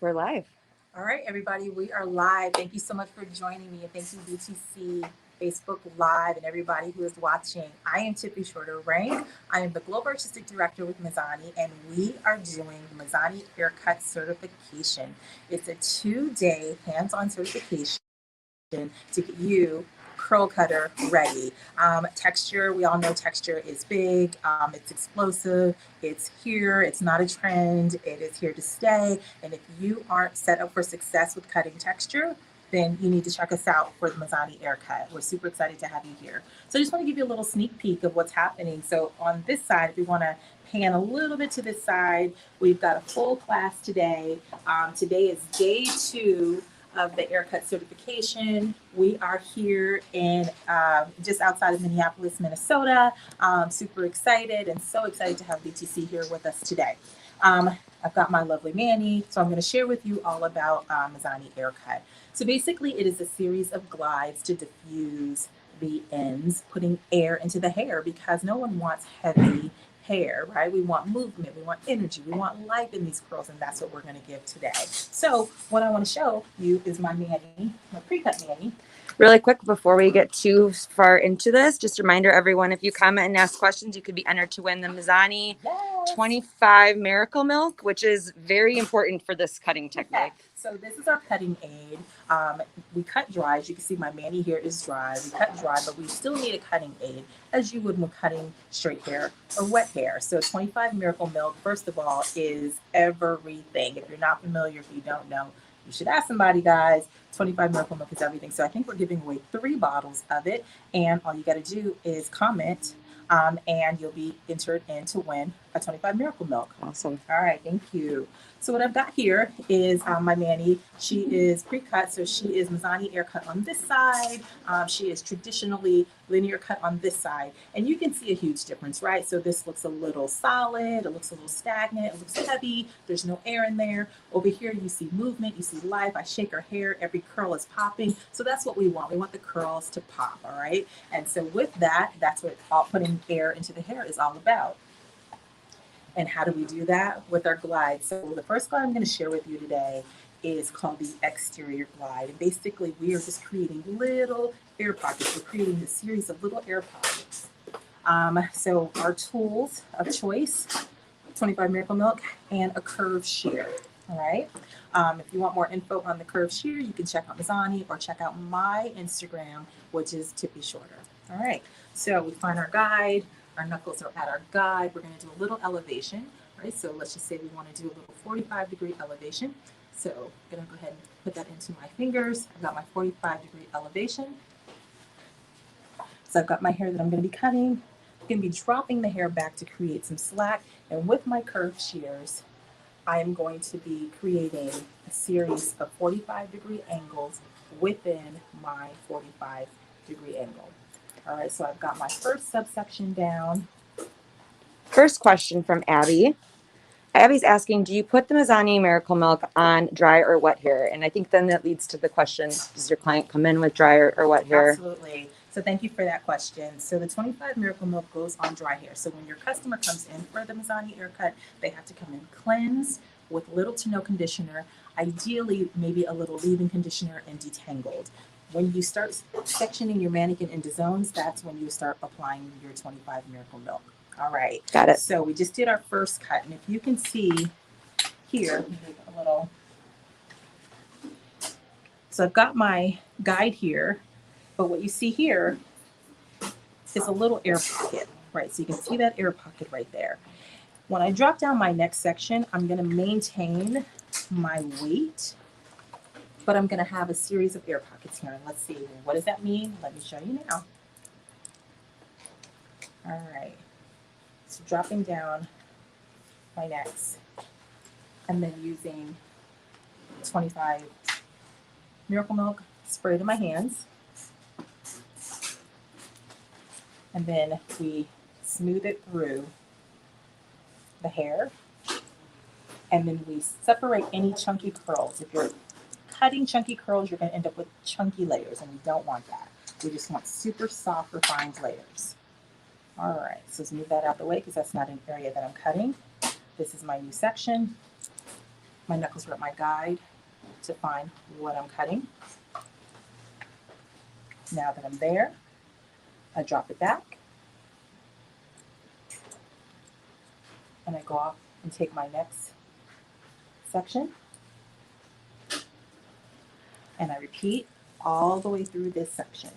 We're live. All right, everybody, we are live. Thank you so much for joining me, and thank you, BTC, Facebook Live, and everybody who is watching. I am Tippi Shorter-Rank. I am the Global Artistic Director with MIZANI, and we are doing the MIZANI Aircut Certification. It's a 2-day hands-on certification to get you curl cutter ready. Texture, we all know texture is big, it's explosive, it's here, it's not a trend, it is here to stay. And if you aren't set up for success with cutting texture, then you need to check us out for the MIZANI Aircut. We're super excited to have you here. So I just want to give you a little sneak peek of what's happening. So on this side, if we want to pan a little bit to this side, we've got a full class today. Today is day 2 of the Aircut certification. We are here in just outside of Minneapolis, Minnesota. Super excited and so excited to have BTC here with us today. I've got my lovely Manny, so I'm going to share with you all about MIZANI Aircut. So basically, it is a series of glides to diffuse the ends, putting air into the hair because no one wants heavy hair, right? We want movement, we want energy, we want life in these curls, and that's what we're going to give today. So what I want to show you is my Manny, my pre-cut Manny. Really quick, before we get too far into this, just a reminder, everyone, if you comment and ask questions, you could be entered to win the MIZANI 25 Miracle Milk, which is very important for this cutting technique. So this is our cutting aid. We cut dry. As you can see, my Manny here is dry. We cut dry, but we still need a cutting aid, as you would when cutting straight hair or wet hair. So 25 Miracle Milk, first of all, is everything. If you're not familiar, if you don't know, you should ask somebody, guys. 25 Miracle Milk is everything. So I think we're giving away 3 bottles of it. And all you got to do is comment, and you'll be entered in to win a 25 Miracle Milk. Awesome. All right, thank you. So what I've got here is my Manny. She is pre-cut, so she is MIZANI Aircut on this side. She is traditionally linear cut on this side. And you can see a huge difference, right? So this looks a little solid, it looks a little stagnant, it looks heavy, there's no air in there. Over here you see movement, you see life. I shake her hair, every curl is popping. So that's what we want. We want the curls to pop, all right? And so with that, that's what putting air into the hair is all about. And how do we do that? With our glide. So the first glide I'm going to share with you today is called the exterior glide. And basically we are just creating little air pockets. We're creating a series of little air pockets. So our tools of choice, 25 Miracle Milk and a curved shear. All right. If you want more info on the curved shear, you can check out MIZANI or check out my Instagram, which is Tippi Shorter. All right. So we find our guide. Our knuckles are at our guide. We're going to do a little elevation, right? So let's just say we want to do a little 45-degree elevation. So I'm going to go ahead and put that into my fingers. I've got my 45-degree elevation. So I've got my hair that I'm going to be cutting. I'm going to be dropping the hair back to create some slack. And with my curved shears, I am going to be creating a series of 45-degree angles within my 45-degree angle. All right, so I've got my first subsection down. First question from Abby. Abby's asking, do you put the MIZANI Miracle Milk on dry or wet hair? And I think then that leads to the question, does your client come in with dry or wet hair? Absolutely. So thank you for that question. So the 25 Miracle Milk goes on dry hair. So when your customer comes in for the MIZANI Aircut, they have to come in cleansed with little to no conditioner, ideally maybe a little leave-in conditioner and detangled. When you start sectioning your mannequin into zones, that's when you start applying your 25 Miracle Milk. All right. Got it. So we just did our first cut. And if you can see here, a little. So I've got my guide here, but what you see here is a little air pocket, right? So you can see that air pocket right there. When I drop down my next section, I'm going to maintain my weight, but I'm going to have a series of air pockets here. And let's see, what does that mean? Let me show you now. All right. So dropping down my next, and then using 25 Miracle Milk sprayed in my hands. And then we smooth it through the hair. And then we separate any chunky curls. If you're cutting chunky curls, you're going to end up with chunky layers, and we don't want that. We just want super soft, refined layers. All right, so let's move that out of the way because that's not an area that I'm cutting. This is my new section. My knuckles are at my guide to find what I'm cutting. Now that I'm there, I drop it back and I go off and take my next section and I repeat all the way through this section.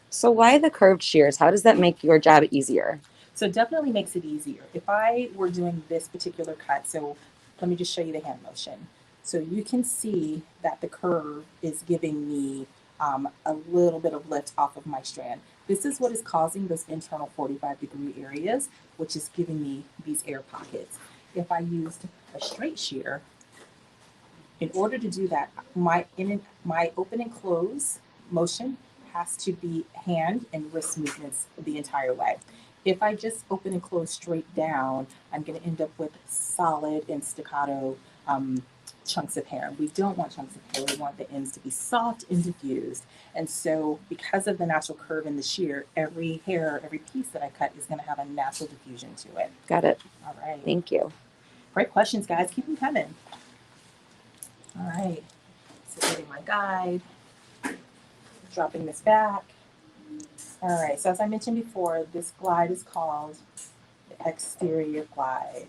So why the curved shears? How does that make your job easier? So it definitely makes it easier. If I were doing this particular cut, so let me just show you the hand motion. So you can see that the curve is giving me a little bit of lift off of my strand. This is what is causing those internal 45-degree areas, which is giving me these air pockets. If I used a straight shear, in order to do that, my open and close motion has to be hand and wrist movements the entire way. If I just open and close straight down, I'm going to end up with solid and staccato chunks of hair. We don't want chunks of hair. We want the ends to be soft and diffused. And so because of the natural curve in the shear, every hair, every piece that I cut is going to have a natural diffusion to it. Got it. All right. Thank you. Great questions, guys. Keep them coming. All right. So getting my guide, dropping this back. All right, so as I mentioned before, this glide is called the exterior glide.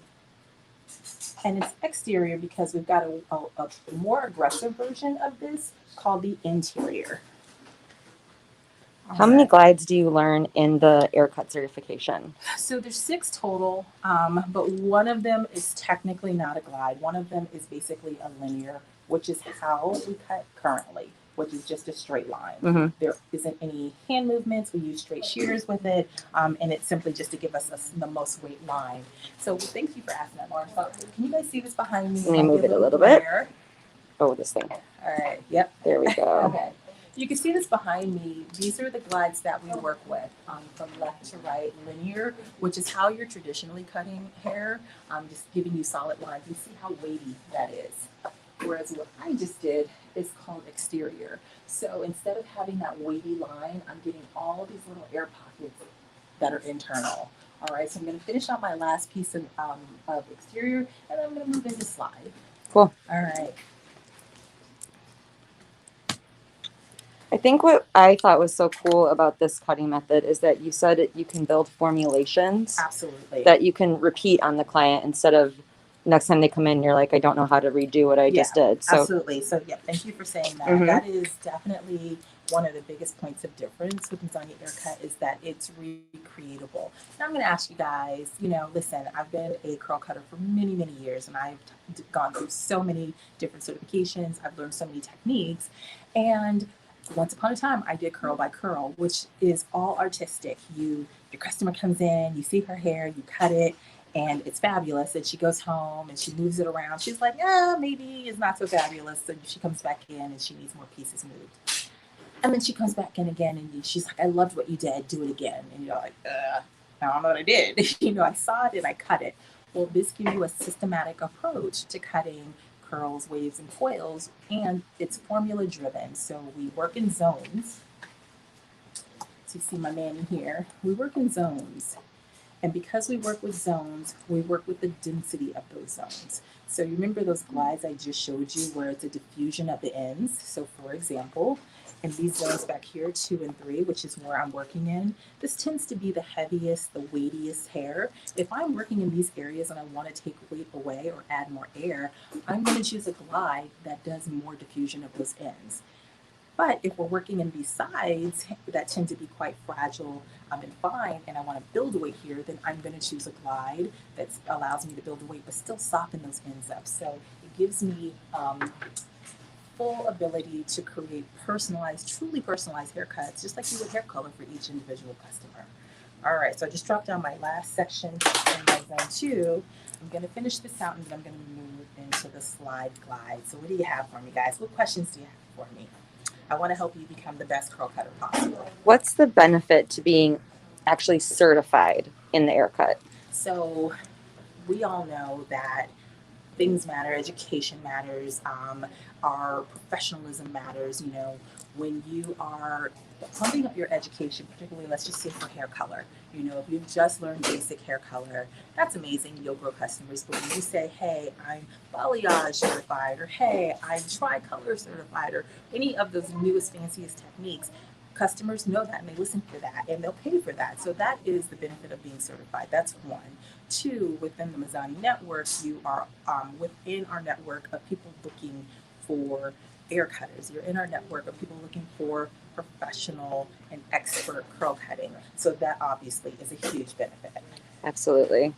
And it's exterior because we've got a more aggressive version of this called the interior. How many glides do you learn in the Aircut certification? So there's 6 total, but one of them is technically not a glide. One of them is basically a linear, which is how we cut currently, which is just a straight line. Mm-hmm. There isn't any hand movements. We use straight shears with it, and it's simply just to give us the most weight line. So thank you for asking that, Lauren. So, can you guys see this behind me? Let me move it a little bit. Oh, this thing. All right. Yep. There we go. Okay. You can see this behind me. These are the glides that we work with from left to right, linear, which is how you're traditionally cutting hair, just giving you solid lines. You see how weighty that is. Whereas what I just did is called exterior. So instead of having that weighty line, I'm getting all these little air pockets that are internal. All right, so I'm going to finish out my last piece of exterior, and then I'm going to move into slide. Cool. All right. I think what I thought was so cool about this cutting method is that you said you can build formulations Absolutely. that you can repeat on the client instead of next time they come in, you're like, I don't know how to redo what I just did. So absolutely. So yeah, thank you for saying that. Mhm. That is definitely one of the biggest points of difference with MIZANI Aircut is that it's recreatable. Now I'm going to ask you guys, listen, I've been a curl cutter for many, many years, and I've gone through so many different certifications. I've learned so many techniques, and once upon a time, I did curl by curl, which is all artistic. Your customer comes in, you see her hair, you cut it, and it's fabulous. And she goes home and she moves it around. She's like, maybe it's not so fabulous. So she comes back in and she needs more pieces moved. And then she comes back in again and she's like, I loved what you did. Do it again. And you're like, I don't know what I did. I saw it and I cut it. Well, this gives you a systematic approach to cutting curls, waves, and coils, and it's formula driven. So we work in zones. So you see my man in here. We work in zones. And because we work with zones, we work with the density of those zones. So you remember those glides I just showed you where it's a diffusion at the ends? So for example, in these zones back here, 2 and 3, which is where I'm working in, this tends to be the heaviest, the weightiest hair. If I'm working in these areas and I want to take weight away or add more air, I'm going to choose a glide that does more diffusion of those ends. But if we're working in these sides that tend to be quite fragile and fine, and I want to build weight here, then I'm going to choose a glide that allows me to build weight but still soften those ends up. So it gives me full ability to create personalized, truly personalized haircuts, just like you would hair color for each individual customer. All right, so I just dropped down my last section in my zone 2. I'm going to finish this out and then I'm going to move into the slide glide. So what do you have for me, guys? What questions do you have for me? I want to help you become the best curl cutter possible. What's the benefit to being actually certified in the Aircut? So we all know that things matter, education matters, our professionalism matters. You know, when you are pumping up your education, particularly let's just say for hair color, you know, if you've just learned basic hair color, that's amazing, you'll grow customers. But when you say, hey, I'm balayage certified, or hey, I'm tri-color certified, or any of those newest, fanciest techniques, customers know that and they listen for that and they'll pay for that. So that is the benefit of being certified. That's one. Two, within the MIZANI network, you are within our network of people looking for hair cutters. You're in our network of people looking for professional and expert curl cutting. So that obviously is a huge benefit. Absolutely.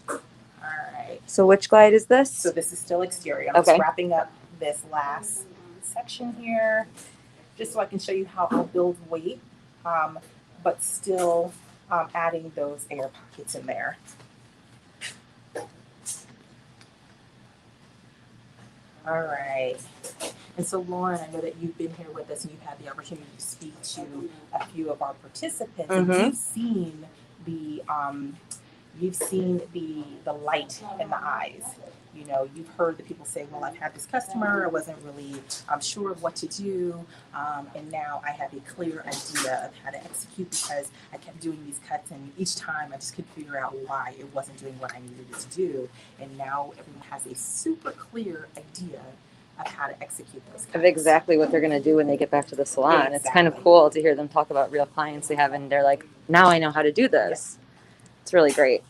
All right. So which glide is this? So this is still exterior. I'm just wrapping up this last section here, just so I can show you how I'll build weight, but still adding those air pockets in there. All right. And so, Lauren, I know that you've been here with us and you've had the opportunity to speak to a few of our participants, and you've seen the light in the eyes. You know, you've heard the people say, well, I've had this customer, I wasn't really sure of what to do, and now I have a clear idea of how to execute because I kept doing these cuts, and each time I just couldn't figure out why it wasn't doing what I needed it to do. And now everyone has a super clear idea of how to execute those cuts. Of exactly what they're going to do when they get back to the salon. Exactly. It's kind of cool to hear them talk about real clients they have, and they're like, now I know how to do this. Yes. It's really great.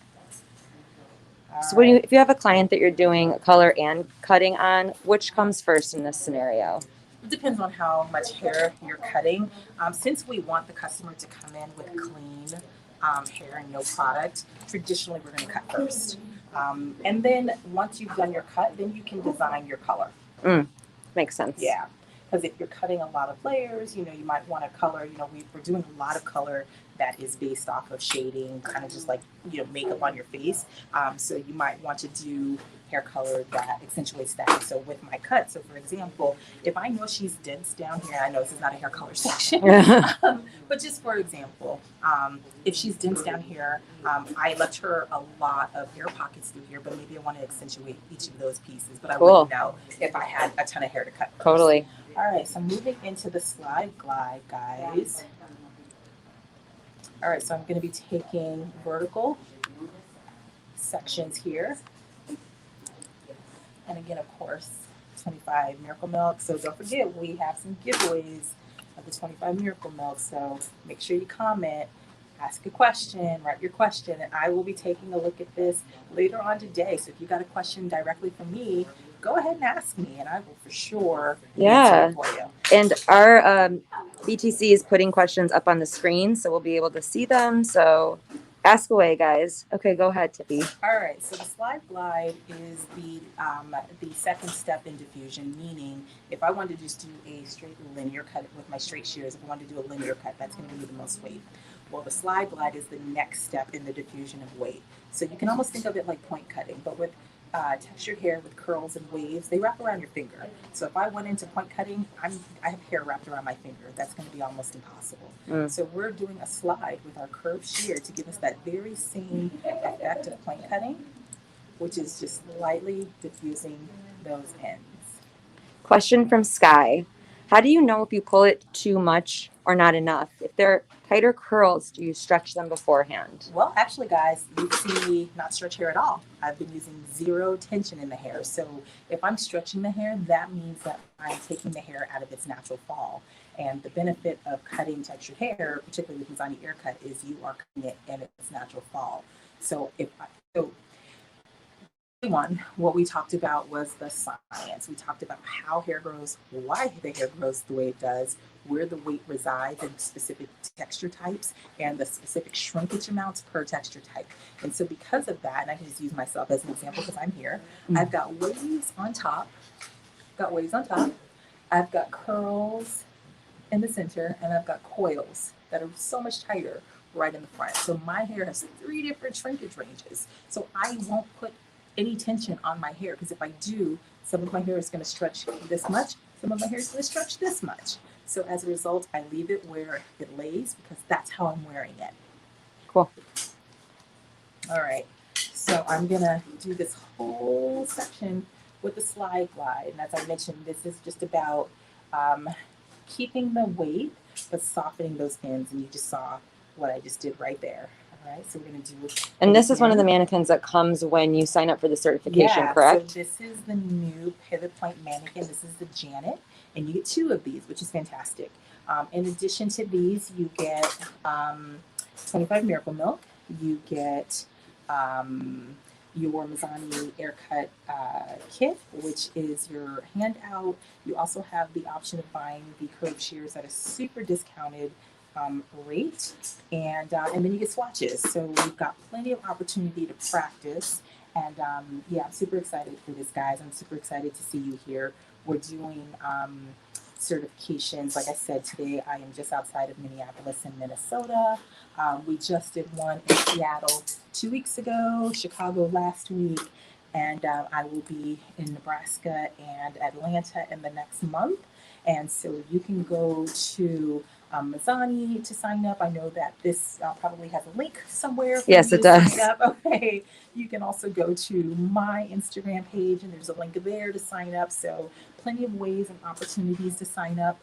So if you have a client that you're doing color and cutting on, which comes first in this scenario? It depends on how much hair you're cutting. Since we want the customer to come in with clean hair and no product, traditionally we're going to cut first. And then once you've done your cut, then you can design your color. Makes sense. Yeah. Because if you're cutting a lot of layers, you know, you might want to color, you know, we're doing a lot of color that is based off of shading, kind of just like, you know, makeup on your face. So you might want to do hair color that accentuates that. So with my cut, so for example, if I know she's dense down here, I know this is not a hair color section, but just for example, if she's dense down here, I left her a lot of air pockets through here, but maybe I want to accentuate each of those pieces, but I wouldn't know if I had a ton of hair to cut first. Totally. All right, so moving into the slide glide, guys. All right, so I'm going to be taking vertical sections here. And again, of course, 25 Miracle Milk. So don't forget, we have some giveaways of the 25 Miracle Milk. So make sure you comment, ask a question, write your question, and I will be taking a look at this later on today. So if you got a question directly from me, go ahead and ask me, and I will for sure answer it for you. And our BTC is putting questions up on the screen, so we'll be able to see them. So ask away, guys. Okay, go ahead, Tippi. All right, so the slide glide is the second step in diffusion, meaning if I wanted to just do a straight linear cut with my straight shears, if I wanted to do a linear cut, that's going to give me the most weight. Well, the slide glide is the next step in the diffusion of weight. So you can almost think of it like point cutting, but with textured hair with curls and waves, they wrap around your finger. So if I went into point cutting, I have hair wrapped around my finger. That's going to be almost impossible. So we're doing a slide with our curved shear to give us that very same effect of point cutting, which is just lightly diffusing those ends. Question from Sky. How do you know if you pull it too much or not enough? If they're tighter curls, do you stretch them beforehand? Well, actually, guys, you see me not stretch hair at all. I've been using zero tension in the hair. So if I'm stretching the hair, that means that I'm taking the hair out of its natural fall. And the benefit of cutting textured hair, particularly with MIZANI Aircut, is you are cutting it in its natural fall. So what we talked about was the science. We talked about how hair grows, why the hair grows the way it does, where the weight resides in specific texture types, and the specific shrinkage amounts per texture type. And so because of that, and I can just use myself as an example because I'm here, I've got waves on top, I've got curls in the center, and I've got coils that are so much tighter right in the front. So my hair has 3 different shrinkage ranges. So I won't put any tension on my hair, because if I do, some of my hair is going to stretch this much, some of my hair is going to stretch this much. So as a result, I leave it where it lays because that's how I'm wearing it. Cool. All right. So So I'm gonna do this whole section with the slide glide. And as I mentioned, this is just about keeping the weight, but softening those ends. And you just saw what I just did right there. All right, so we're gonna do. And this is one of the mannequins that comes when you sign up for the certification, correct? So this is the new pivot point mannequin. This is the Janet, and you get 2 of these, which is fantastic. In addition to these, you get 25 Miracle Milk. You get your MIZANI Aircut kit, which is your handout. You also have the option of buying the Curved Shears at a super discounted rate, and then you get swatches. So we've got plenty of opportunity to practice. And yeah, I'm super excited for this, guys. I'm super excited to see you here. We're doing certifications. Like I said, today I am just outside of Minneapolis in Minnesota. We just did one in Seattle 2 weeks ago, Chicago last week, and I will be in Nebraska and Atlanta in the next month. And so you can go to MIZANI to sign up. I know that this probably has a link somewhere. Yes, it does. Sign up. Okay. You can also go to my Instagram page, and there's a link there to sign up. So plenty of ways and opportunities to sign up.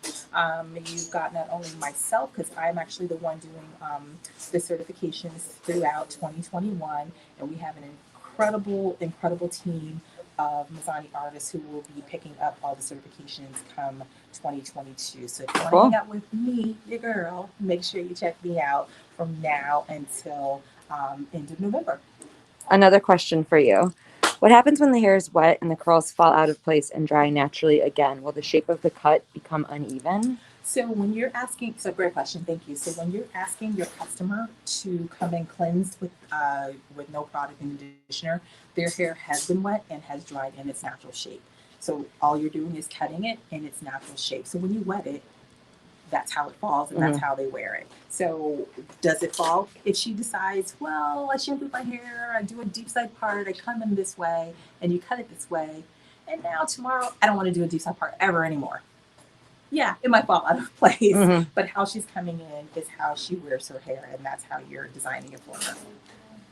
You've got not only myself, because I'm actually the one doing the certifications throughout 2021, and we have an incredible team of MIZANI artists who will be picking up all the certifications come 2022. So if you want to hang out with me, your girl, make sure you check me out from now until end of November. Another question for you. What happens when the hair is wet and the curls fall out of place and dry naturally again? Will the shape of the cut become uneven? So when you're asking, so great question, thank you. So when you're asking your customer to come and cleanse with no product and conditioner, their hair has been wet and has dried in its natural shape. So all you're doing is cutting it in its natural shape. So when you wet it, that's how it falls, and that's how they wear it. So does it fall? If she decides, well, I shampoo my hair, I do a deep side part, I come in this way, and you cut it this way, and now tomorrow I don't want to do a deep side part ever anymore. Yeah, it might fall out of place, but how she's coming in is how she wears her hair, and that's how you're designing it for her.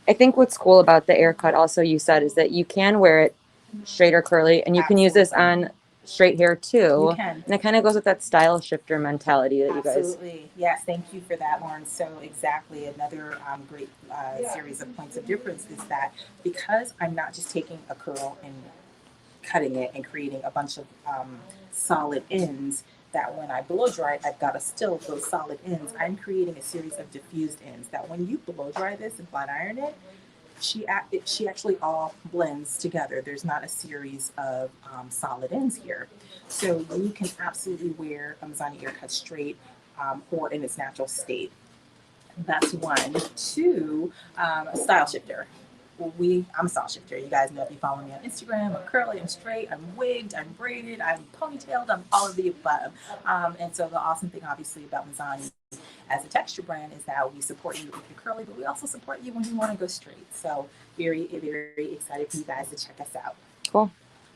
I think what's cool about the Aircut also, you said, is that you can wear it straight or curly, and you can use this on straight hair too. You can. And it kind of goes with that style shifter mentality that you guys. Absolutely. Yes, thank you for that, Lauren. So exactly, another great series of points of difference is that because I'm not just taking a curl and cutting it and creating a bunch of solid ends, that when I blow dry it, I've got to still those solid ends. I'm creating a series of diffused ends that when you blow dry this and flat iron it, she actually all blends together. There's not a series of solid ends here. So you can absolutely wear a MIZANI Aircut straight or in its natural state. That's one. Two, a style shifter. I'm a style shifter. You guys know if you follow me on Instagram, I'm curly, I'm straight, I'm wigged, I'm braided, I'm ponytailed, I'm all of the above. And so the awesome thing obviously about MIZANI as a texture brand is that we support you if you're curly, but we also support you when you want to go straight. So very excited for you guys to check us out. Cool.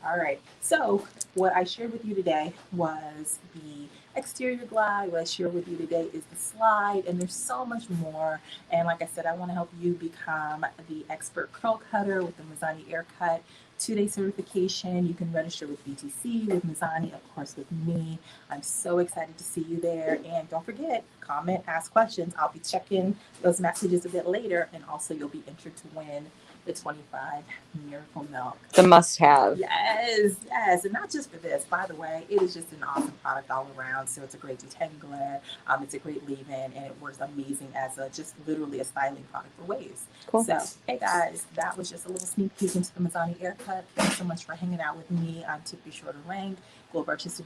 All right. So what I shared with you today was the exterior glide. What I shared with you today is the slide, and there's so much more. And like I said, I want to help you become the expert curl cutter with the MIZANI Aircut 2-day certification. You can register with BTC, with MIZANI, of course, with me. I'm so excited to see you there. And don't forget, comment, ask questions. I'll be checking those messages a bit later, and also you'll be entered to win the 25 Miracle Milk. The must-have. Yes. And not just for this, by the way, it is just an awesome product all around. So it's a great detangler, it's a great leave-in, and it works amazing as just literally a styling product for waves. Cool. So, hey guys, that was just a little sneak peek into the MIZANI Aircut. Thanks so much for hanging out with me. I'm Tippi Shorter-Rank, Global Artistic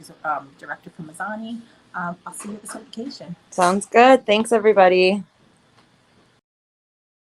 Director for MIZANI. I'll see you at the certification. Sounds good. Thanks, everybody.